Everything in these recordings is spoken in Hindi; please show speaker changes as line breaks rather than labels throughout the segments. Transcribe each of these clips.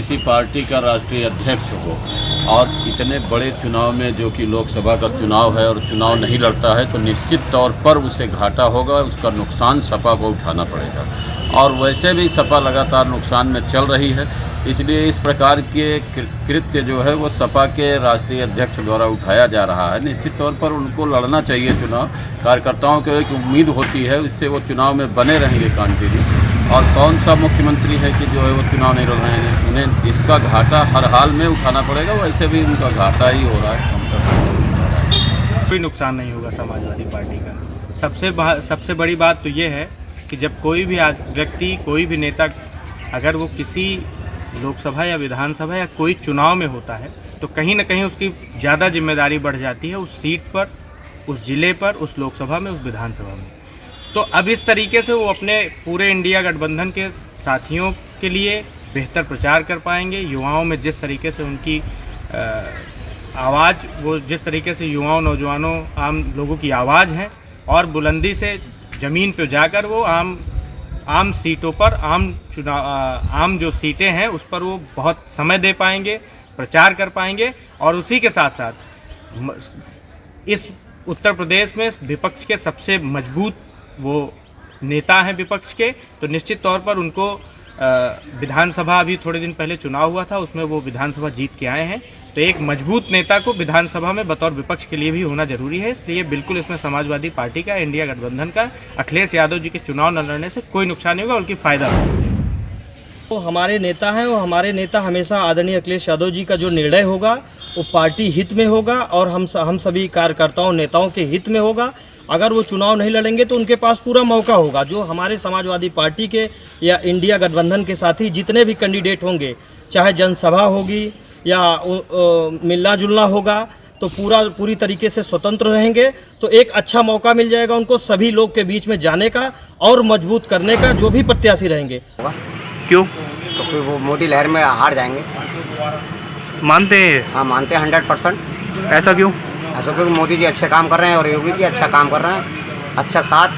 किसी पार्टी का राष्ट्रीय अध्यक्ष हो और इतने बड़े चुनाव में, जो कि लोकसभा का चुनाव है, और चुनाव नहीं लड़ता है तो निश्चित तौर पर उसे घाटा होगा, उसका नुकसान सपा को उठाना पड़ेगा। और वैसे भी सपा लगातार नुकसान में चल रही है, इसलिए इस प्रकार के कृत्य जो है वो सपा के राष्ट्रीय अध्यक्ष द्वारा उठाया जा रहा है। निश्चित तौर पर उनको लड़ना चाहिए चुनाव। कार्यकर्ताओं को एक उम्मीद होती है, इससे वो चुनाव में बने रहेंगे कंटिन्यू। और कौन सा मुख्यमंत्री है कि जो है वो चुनाव नहीं लड़ रहे हैं? उन्हें इसका घाटा हर हाल में उठाना पड़ेगा। वैसे भी उनका घाटा ही हो रहा है,
कोई नुकसान नहीं होगा समाजवादी पार्टी का। सबसे बड़ी बात तो ये है कि जब कोई भी व्यक्ति, कोई भी नेता अगर वो किसी लोकसभा या विधानसभा या कोई चुनाव में होता है तो कहीं ना कहीं उसकी ज़्यादा जिम्मेदारी बढ़ जाती है उस सीट पर, उस ज़िले पर, उस लोकसभा में, उस विधानसभा में। तो अब इस तरीके से वो अपने पूरे इंडिया गठबंधन के साथियों के लिए बेहतर प्रचार कर पाएंगे। युवाओं में जिस तरीके से उनकी आवाज़, वो जिस तरीके से युवाओं, नौजवानों, आम लोगों की आवाज़ है, और बुलंदी से ज़मीन पर जाकर वो आम सीटों पर, आम जो सीटें हैं उस पर वो बहुत समय दे पाएंगे, प्रचार कर पाएंगे। और उसी के साथ साथ इस उत्तर प्रदेश में विपक्ष के सबसे मजबूत वो नेता हैं विपक्ष के, तो निश्चित तौर पर उनको विधानसभा, अभी थोड़े दिन पहले चुनाव हुआ था, उसमें वो विधानसभा जीत के आए हैं। तो एक मजबूत नेता को विधानसभा में बतौर विपक्ष के लिए भी होना जरूरी है। इसलिए बिल्कुल इसमें समाजवादी पार्टी का, इंडिया गठबंधन का, अखिलेश यादव जी के चुनाव न लड़ने से कोई नुकसान नहीं होगा, बल्कि फ़ायदा होगा।
वो हमारे नेता हैं, और हमारे नेता हमेशा आदरणीय अखिलेश यादव जी का जो निर्णय होगा वो पार्टी हित में होगा और हम सभी कार्यकर्ताओं, नेताओं के हित में होगा। अगर वो चुनाव नहीं लड़ेंगे तो उनके पास पूरा मौका होगा। जो हमारे समाजवादी पार्टी के या इंडिया गठबंधन के साथी जितने भी कैंडिडेट होंगे, चाहे जनसभा होगी या मिलना जुलना होगा, तो पूरी तरीके से स्वतंत्र रहेंगे। तो एक अच्छा मौका मिल जाएगा उनको सभी लोग के बीच में जाने का और मजबूत करने का, जो भी प्रत्याशी रहेंगे।
क्यों?
तो वो मोदी लहर में हार जाएंगे।
मानते हैं?
हाँ, मानते हैं 100%।
ऐसा क्यों?
ऐसा क्योंकि मोदी जी अच्छे काम कर रहे हैं और योगी जी अच्छा काम कर रहे हैं। अच्छा साथ,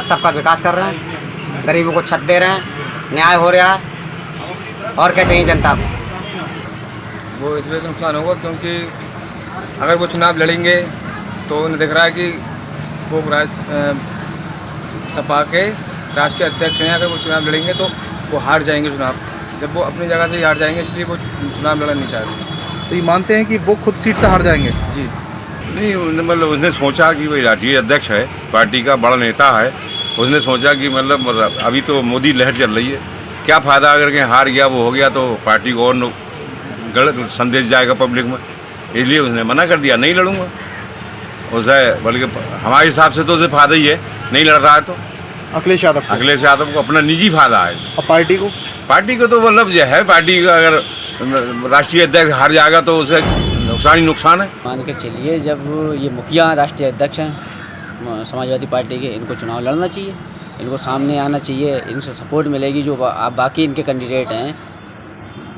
सबका विकास कर रहे हैं, गरीबों को छत दे रहे हैं, न्याय हो रहा है। और क्या चाहिए जनता को?
वो इस वजह से नुकसान होगा क्योंकि अगर वो चुनाव लड़ेंगे तो उन्हें दिख रहा है कि वो सपा के राष्ट्रीय अध्यक्ष हैं। अगर वो चुनाव लड़ेंगे तो वो हार जाएंगे चुनाव, जब वो अपनी जगह से ही हार जाएंगे, इसलिए वो चुनाव लड़ना नहीं चाहते।
तो ये मानते हैं कि वो खुद सीट से हार जाएंगे?
जी
नहीं, मतलब उसने सोचा कि भाई राष्ट्रीय अध्यक्ष है, पार्टी का बड़ा नेता है, उसने सोचा कि मतलब अभी तो मोदी लहर चल रही है, क्या फ़ायदा अगर कहीं हार गया, वो हो गया तो पार्टी को और गलत संदेश जाएगा पब्लिक में, इसलिए उसने मना कर दिया, नहीं लड़ूंगा। उसे बल्कि हमारे हिसाब से तो उसे फ़ायदा ही है, नहीं लड़ रहा है तो।
अखिलेश यादव को
अपना निजी फायदा है।
और पार्टी को तो
मतलब जो है, पार्टी का अगर राष्ट्रीय अध्यक्ष हार जाएगा तो उसे नुकसान ही नुकसान है।
मान के चलिए, जब ये मुखिया राष्ट्रीय अध्यक्ष हैं समाजवादी पार्टी के, इनको चुनाव लड़ना चाहिए, इनको सामने आना चाहिए, इनसे सपोर्ट मिलेगी। जो बाकी इनके कैंडिडेट हैं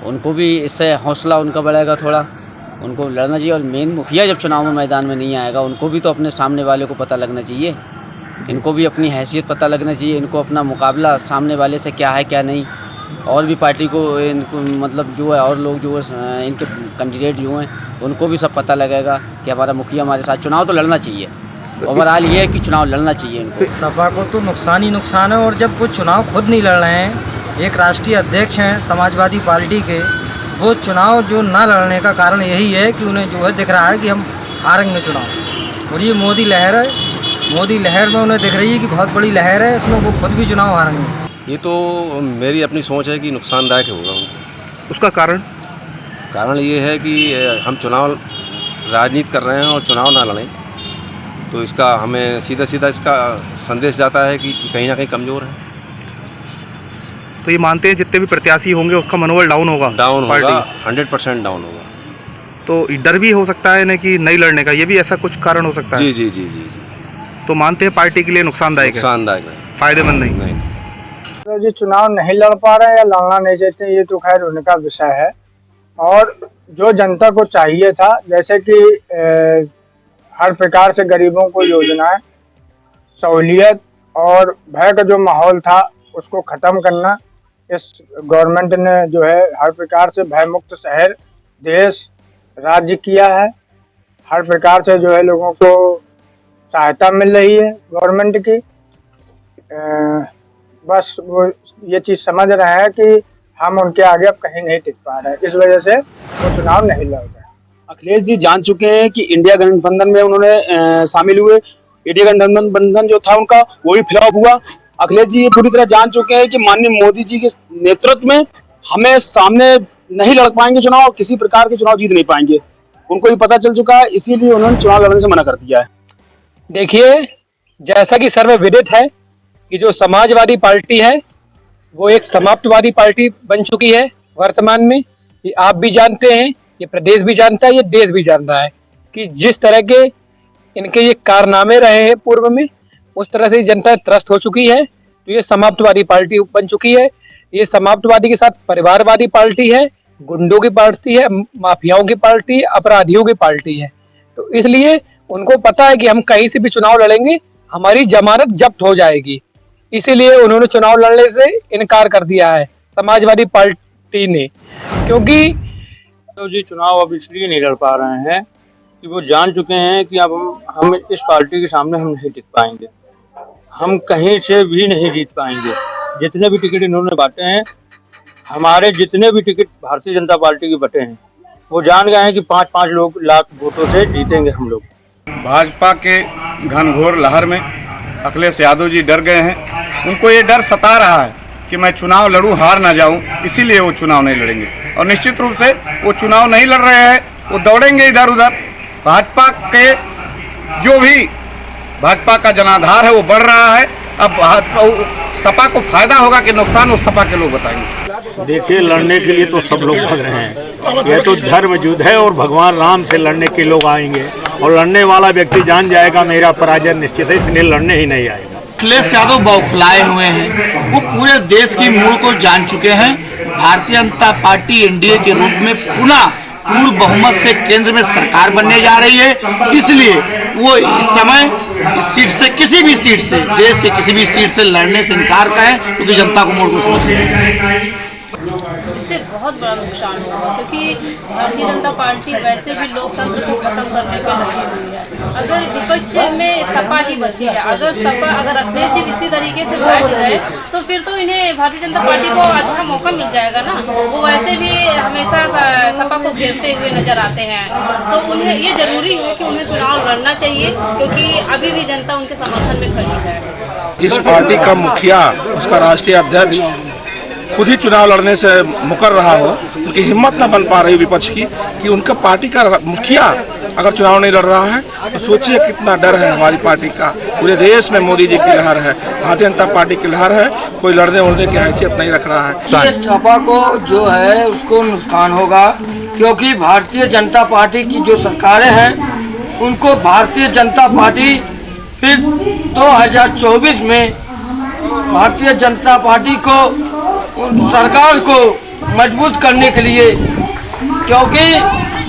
उनको भी इससे हौसला उनका बढ़ेगा, थोड़ा उनको लड़ना चाहिए। और मेन मुखिया जब चुनाव में मैदान में नहीं आएगा, उनको भी तो अपने सामने वाले को पता लगना चाहिए, इनको भी अपनी हैसियत पता लगना चाहिए, इनको अपना मुकाबला सामने वाले से क्या है क्या नहीं। और भी पार्टी को, इनको मतलब जो है, और लोग जो है, इनके कैंडिडेट जो हैं उनको भी सब पता लगेगा कि हमारा मुखिया हमारे साथ। चुनाव तो लड़ना चाहिए, ओवरऑल ये है कि चुनाव लड़ना चाहिए इनको।
सपा को तो नुकसान ही नुकसान है, और जब वो चुनाव खुद नहीं लड़ रहे हैं, एक राष्ट्रीय अध्यक्ष हैं समाजवादी पार्टी के, वो चुनाव जो ना लड़ने का कारण यही है कि उन्हें जो है दिख रहा है कि हम हारेंगे चुनाव। और ये मोदी लहर है, मोदी लहर में उन्हें दिख रही है कि बहुत बड़ी लहर है, इसमें वो खुद भी चुनाव हारेंगे।
ये तो मेरी अपनी सोच है कि नुकसानदायक होगा उनको।
उसका कारण
ये है कि हम चुनाव राजनीति कर रहे हैं और चुनाव ना लड़ें, तो इसका हमें सीधा इसका संदेश जाता है कि कहीं ना कहीं कमज़ोर है।
तो ये मानते हैं जितने भी प्रत्याशी होंगे उसका मनोबल डाउन होगा?
100% डाउन होगा।
तो डर भी हो सकता है ना कि नहीं लड़ने का, ये भी ऐसा कुछ कारण हो सकता है?
जी।
तो मानते हैं पार्टी के लिए नुकसानदायक है, फायदेमंद नहीं।
तो जो चुनाव नहीं लड़ पा रहे हैं या लड़ना नहीं चाहते, ये तो खैर उनका विषय है। और जो जनता को चाहिए था, जैसे कि हर प्रकार से गरीबों को योजनाएं, सहूलियत और भय का जो माहौल था उसको ख़त्म करना, इस गवर्नमेंट ने जो है हर प्रकार से भयमुक्त शहर, देश, राज्य किया है। हर प्रकार से जो है लोगों को सहायता मिल रही है गवर्नमेंट की। बस वो ये चीज़ समझ रहे हैं कि हम उनके आगे अब कहीं नहीं टिक पा रहे हैं, इस वजह से वो चुनाव नहीं लड़ रहे।
अखिलेश जी जान चुके हैं कि इंडिया गठबंधन में उन्होंने शामिल हुए। इंडिया गठबंधन जो था उनका वो भी फ्लॉप हुआ। अखिलेश जी ये पूरी तरह जान चुके हैं कि माननीय मोदी जी के नेतृत्व में हमें सामने नहीं लड़ पाएंगे चुनाव, किसी प्रकार के चुनाव जीत नहीं पाएंगे। उनको भी पता चल चुका है, इसीलिए उन्होंने चुनाव लड़ने से मना कर दिया है। देखिए, जैसा कि सर्वविदित है कि जो समाजवादी पार्टी है वो एक समाप्तवादी पार्टी बन चुकी है वर्तमान में। ये आप भी जानते हैं, ये प्रदेश भी जानता है, ये देश भी जानता है कि जिस तरह के इनके ये कारनामे रहे हैं पूर्व में, उस तरह से जनता त्रस्त हो चुकी है। तो ये समाप्तवादी पार्टी बन चुकी है। ये समाप्तवादी के साथ परिवारवादी पार्टी है, गुंडों की पार्टी है, माफियाओं की पार्टी है, अपराधियों की पार्टी है। तो इसलिए उनको पता है कि हम कहीं से भी चुनाव लड़ेंगे हमारी जमानत जब्त हो जाएगी, इसीलिए उन्होंने चुनाव लड़ने से इनकार कर दिया है समाजवादी पार्टी ने। क्योंकि
तो जी चुनाव अब इसलिए नहीं लड़ पा रहे हैं कि वो जान चुके हैं कि अब हम इस पार्टी के सामने हम नहीं टिक पाएंगे, हम कहीं से भी नहीं जीत पाएंगे। जितने भी टिकट इन्होंने बांटे हैं, हमारे जितने भी टिकट भारतीय जनता पार्टी के बटे हैं, वो जान गए हैं कि 5-5 लाख वोटों से जीतेंगे हम लोग।
भाजपा के घनघोर लहर में अखिलेश यादव जी डर गए हैं। उनको ये डर सता रहा है कि मैं चुनाव लड़ूं, हार ना जाऊं, इसीलिए वो चुनाव नहीं लड़ेंगे। और निश्चित रूप से वो चुनाव नहीं लड़ रहे हैं, वो दौड़ेंगे इधर उधर। भाजपा के जो भी भाजपा का जनाधार है वो बढ़ रहा है। अब सपा को फायदा होगा कि नुकसान, वो सपा के लोग बताएंगे।
देखिए, लड़ने के लिए तो सब लोग भाग रहे हैं। यह तो धर्म युद्ध है और भगवान राम से लड़ने के लोग आएंगे और लड़ने वाला व्यक्ति जान जाएगा मेरा पराजय निश्चित है, इसलिए लड़ने ही नहीं आएगा।
अखिलेश यादव बौखलाए हुए हैं, वो पूरे देश की मूल को जान चुके हैं। भारतीय जनता पार्टी एनडीए के रूप में पुनः पूर्ण बहुमत से केंद्र में सरकार बनने जा रही है, इसलिए वो इस समय इस सीट से, किसी भी सीट से, देश के किसी भी सीट से लड़ने से इनकार करें, क्योंकि जनता को मोड़ को समझ रही
इससे बहुत बड़ा नुकसान होगा, क्योंकि भारतीय जनता पार्टी वैसे भी लोकतंत्र को खत्म करने पे लगी हुई है। अगर विपक्ष में सपा ही बची है, अगर अखिलेश जी इसी तरीके से बैठ गए तो फिर तो इन्हें भारतीय जनता पार्टी को अच्छा मौका मिल जाएगा ना। वो वैसे भी हमेशा सपा को घेरते हुए नजर आते हैं, तो उन्हें ये जरूरी है कि उन्हें चुनाव लड़ना चाहिए, क्योंकि अभी भी जनता उनके समर्थन में खड़ी है।
जिस पार्टी का मुखिया, उसका राष्ट्रीय अध्यक्ष खुद ही चुनाव लड़ने से मुकर रहा हो, उनकी हिम्मत न बन पा रही विपक्ष की कि उनका पार्टी का मुखिया अगर चुनाव नहीं लड़ रहा है, तो सोचिए कितना डर है हमारी पार्टी का। पूरे देश में मोदी जी की लहर है, भारतीय जनता पार्टी की लहर है, कोई लड़ने उड़ने की हैसियत नहीं रख रहा है।
सपा को जो है उसको नुकसान होगा, क्योंकि भारतीय जनता पार्टी की जो सरकारें हैं उनको भारतीय जनता पार्टी फिर 2024 में भारतीय जनता पार्टी को, सरकार को मजबूत करने के लिए, क्योंकि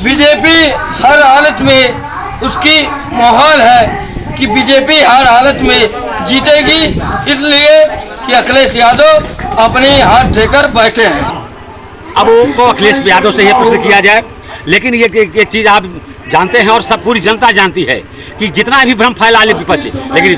बीजेपी हर हालत में उसकी माहौल है कि बीजेपी हर हालत में जीतेगी, इसलिए कि अखिलेश यादव अपने हाथ देकर बैठे हैं।
अब उनको अखिलेश यादव से ये प्रश्न किया जाए, लेकिन ये एक चीज़ आप जानते हैं और सब पूरी जनता जानती है कि जितना भी भ्रम फैला ले विपक्ष, लेकिन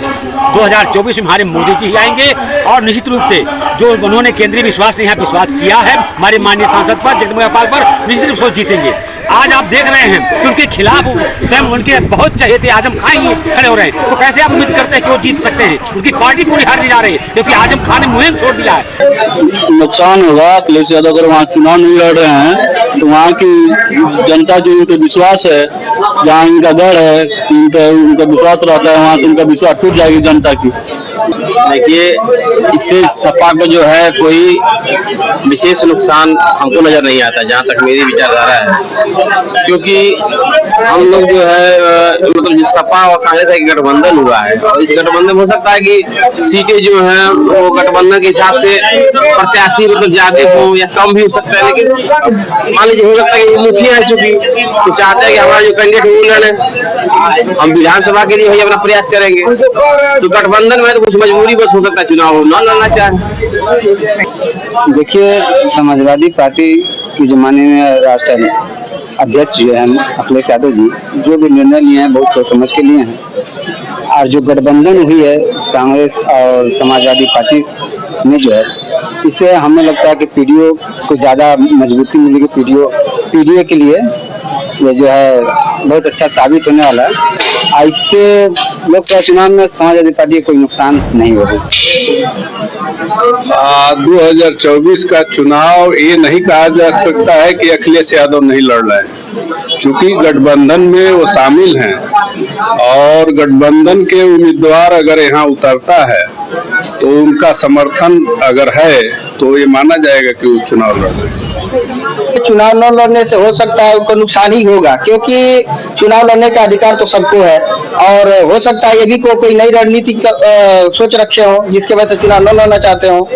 2024 में हमारे मोदी जी ही आएंगे और निश्चित रूप से जो उन्होंने केंद्रीय विश्वास यहाँ विश्वास किया है हमारे माननीय सांसद पर, जगदम्बिका पाल पर, निश्चित रूप से जीतेंगे। आज आप देख रहे हैं कि उनके खिलाफ स्वयं उनके बहुत चहेते आजम खान ही खड़े हो रहे हैं, तो कैसे आप उम्मीद करते हैं कि वो जीत सकते हैं? उनकी पार्टी पूरी हार जा रही है, क्योंकि आजम खान ने मुहिम छोड़ दिया है।
नुकसान होगा। अखिलेश यादव अगर वहाँ चुनाव नहीं लड़ रहे हैं तो वहाँ की जनता जो उनके विश्वास है, जहाँ इनका गढ़ है, उनका विश्वास रहता है, वहाँ से उनका विश्वास टूट जाएगी जनता की।
देखिए, इससे सपा को जो है कोई विशेष नुकसान हमको नजर नहीं आता, जहाँ तक मेरी विचारधारा है, क्योंकि हम लोग जो है मतलब जिस सपा और कांग्रेस का गठबंधन हुआ है, और इस गठबंधन में हो सकता है कि सीटें जो हैं वो गठबंधन के हिसाब से प्रत्याशी मतलब ज्यादा हो या कम भी हो सकता है, लेकिन मान लीजिए हो सकता है कि मुखिया है चूंकि तो चाहते हैं कि हमारा जो कैंडिडेट वो लड़े, हम विधानसभा के लिए भाई अपना प्रयास करेंगे। तो गठबंधन में तो कुछ मजबूरी बस हो सकता है, चुनाव न लड़ना चाहे।
देखिए, समाजवादी पार्टी के जमाने में राष्ट्रीय अध्यक्ष जो है अखिलेश यादव जी, जो भी निर्णय लिए हैं बहुत सोच समझ के लिए हैं। और जो गठबंधन हुई है कांग्रेस और समाजवादी पार्टी में जो है, इससे हमें लगता है कि पीडीओ को ज़्यादा मजबूती मिलेगी। पीडीओ के लिए ये जो है बहुत अच्छा साबित होने वाला है। इससे लोकसभा चुनाव में समाजवादी पार्टी को कोई नुकसान नहीं होगा।
2024 का चुनाव ये नहीं कहा जा सकता है कि अखिलेश यादव नहीं लड़ रहे हैं, क्योंकि गठबंधन में वो शामिल हैं और गठबंधन के उम्मीदवार अगर यहाँ उतरता है तो उनका समर्थन अगर है तो ये माना जाएगा कि वो चुनाव लड़ रहे हैं।
चुनाव न लड़ने से हो सकता है उनको नुकसान ही होगा, क्योंकि चुनाव लड़ने का अधिकार तो सबको है। और हो सकता है ये भी कोई नई रणनीति सोच रखे हो जिसके वजह से चुनाव न लड़ना चाहते हो।